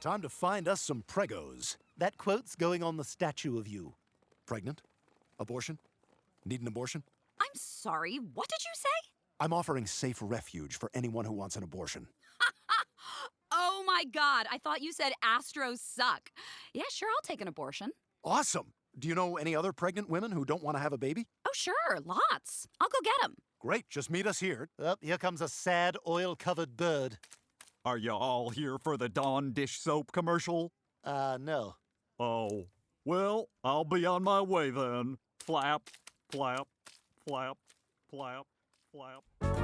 time to find us some pregos. That quote's going on the statue of you. Pregnant? Abortion? Need an abortion? I'm sorry, what did you say? I'm offering safe refuge for anyone who wants an abortion. Oh my God, I thought you said Astros suck. Yeah, sure, I'll take an abortion. Awesome! Do you know any other pregnant women who don't want to have a baby? Oh, sure, lots. I'll go get them. Great, just meet us here. Oh, here comes a sad, oil-covered bird. Are you all here for the Dawn dish soap commercial? No. Oh, well, I'll be on my way then. Flap, flap, flap, flap, flap.